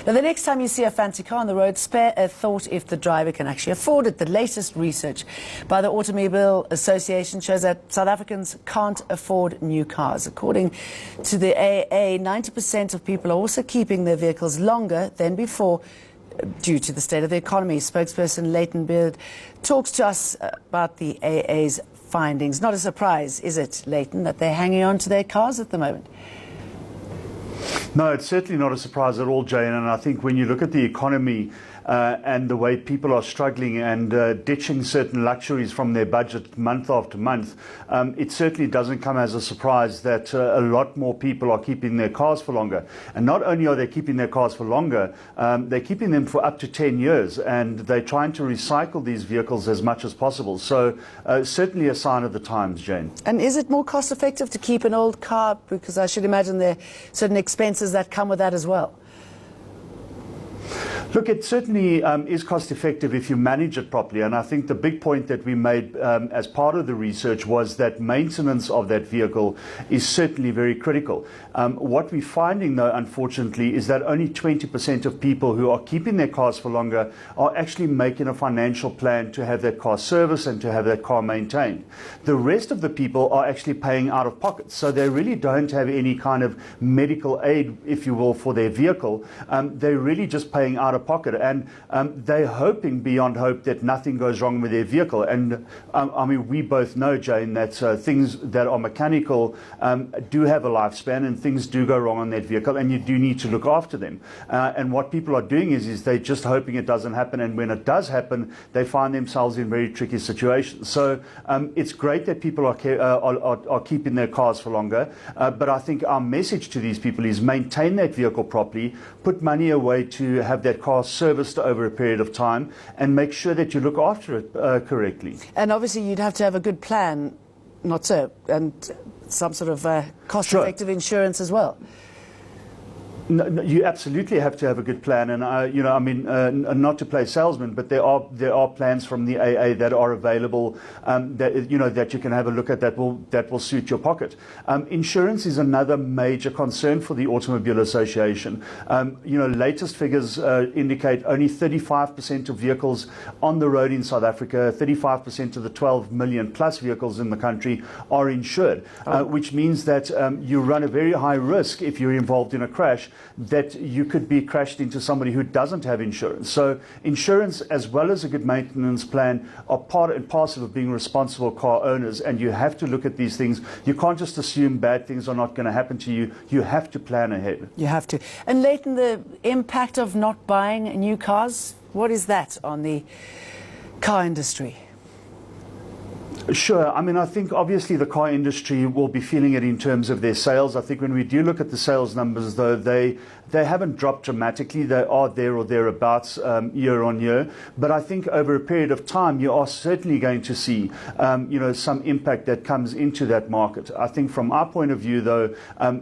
Now, the next time you see a fancy car on the road, spare a thought if the driver can actually afford it. The latest research by the Automobile Association shows that South Africans can't afford new cars. According to the AA, 90% of people are also keeping their vehicles longer than before due to the state of the economy. Spokesperson Leighton Beard talks to us about the AA's findings. Not a surprise, is it, Leighton, that they're hanging on to their cars at the moment? No, it's certainly not a surprise at all, Jane. And I think when you look at the economy and the way people are struggling and ditching certain luxuries from their budget month after month, it certainly doesn't come as a surprise that a lot more people are keeping their cars for longer. And not only are they keeping their cars for longer, they're keeping them for up to 10 years, and they're trying to recycle these vehicles as much as possible. So certainly a sign of the times, Jane. And is it more cost effective to keep an old car? Because I should imagine there are certain expenses that come with that as well. Look, it certainly is cost effective if you manage it properly. And I think the big point that we made as part of the research was that maintenance of that vehicle is certainly very critical. What we're finding, though, unfortunately, is that only 20% of people who are keeping their cars for longer are actually making a financial plan to have their car serviced and to have that car maintained. The rest of the people are actually paying out of pocket. So they really don't have any kind of medical aid, if you will, for their vehicle. They're really just paying out of pocket, and they're hoping beyond hope that nothing goes wrong with their vehicle. And I mean, we both know, Jane, that things that are mechanical do have a lifespan, and things do go wrong on that vehicle, and you do need to look after them. And what people are doing is they're just hoping it doesn't happen, and when it does happen, they find themselves in very tricky situations. So it's great that people are keeping their cars for longer, but I think our message to these people is maintain that vehicle properly, put money away to have that car serviced over a period of time, and make sure that you look after it correctly. And obviously you'd have to have a good plan, not so, and some sort of cost-effective insurance as well. No, you absolutely have to have a good plan, and you know, I mean, not to play salesman, but there are plans from the AA that are available that that you can have a look at that will suit your pocket. Insurance is another major concern for the Automobile Association. Latest figures indicate only 35% of vehicles on the road in South Africa, 35% of the 12 million plus vehicles in the country are insured, which means that you run a very high risk if you're involved in a crash, that you could be crashed into somebody who doesn't have insurance. So insurance, as well as a good maintenance plan, are part and parcel of being responsible car owners, and you have to look at these things. You can't just assume bad things are not going to happen to you. You have to plan ahead. You have to. And Leighton, the impact of not buying new cars, what is that on the car industry? Sure. I mean, I think obviously the car industry will be feeling it in terms of their sales. I think when we do look at the sales numbers, though, they haven't dropped dramatically. They are there or thereabouts year on year. But I think over a period of time, you are certainly going to see, some impact that comes into that market. I think from our point of view, though,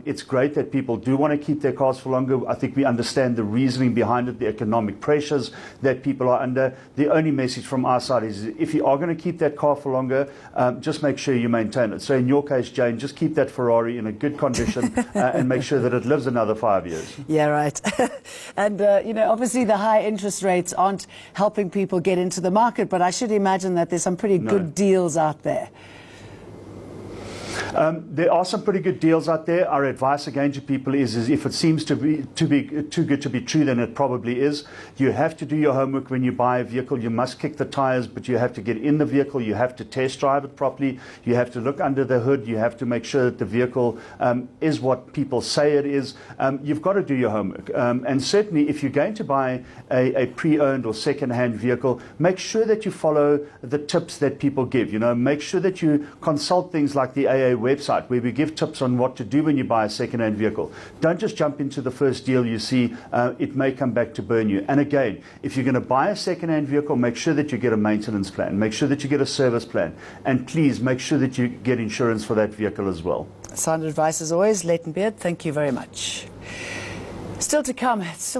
it's great that people do want to keep their cars for longer. I think we understand the reasoning behind it, the economic pressures that people are under. The only message from our side is if you are going to keep that car for longer, just make sure you maintain it. So in your case, Jane, just keep that Ferrari in a good condition and make sure that it lives another 5 years. Yeah, right. And, obviously the high interest rates aren't helping people get into the market, but I should imagine that there's some pretty good deals out there. There are some pretty good deals out there. Our advice again to people is if it seems to be too good to be true, then it probably is. You have to do your homework when you buy a vehicle. You must kick the tires, but you have to get in the vehicle. You have to test drive it properly. You have to look under the hood. You have to make sure that the vehicle is what people say it is. You've got to do your homework. And certainly if you're going to buy a pre-owned or second-hand vehicle, make sure that you follow the tips that people give. Make sure that you consult things like the AA website, where we give tips on what to do when you buy a second-hand vehicle. Don't just jump into the first deal you see. It may come back to burn you. And again, if you're going to buy a second-hand vehicle, make sure that you get a maintenance plan. Make sure that you get a service plan. And please make sure that you get insurance for that vehicle as well. Sound advice as always. Leighton Beard, thank you very much. Still to come, it's still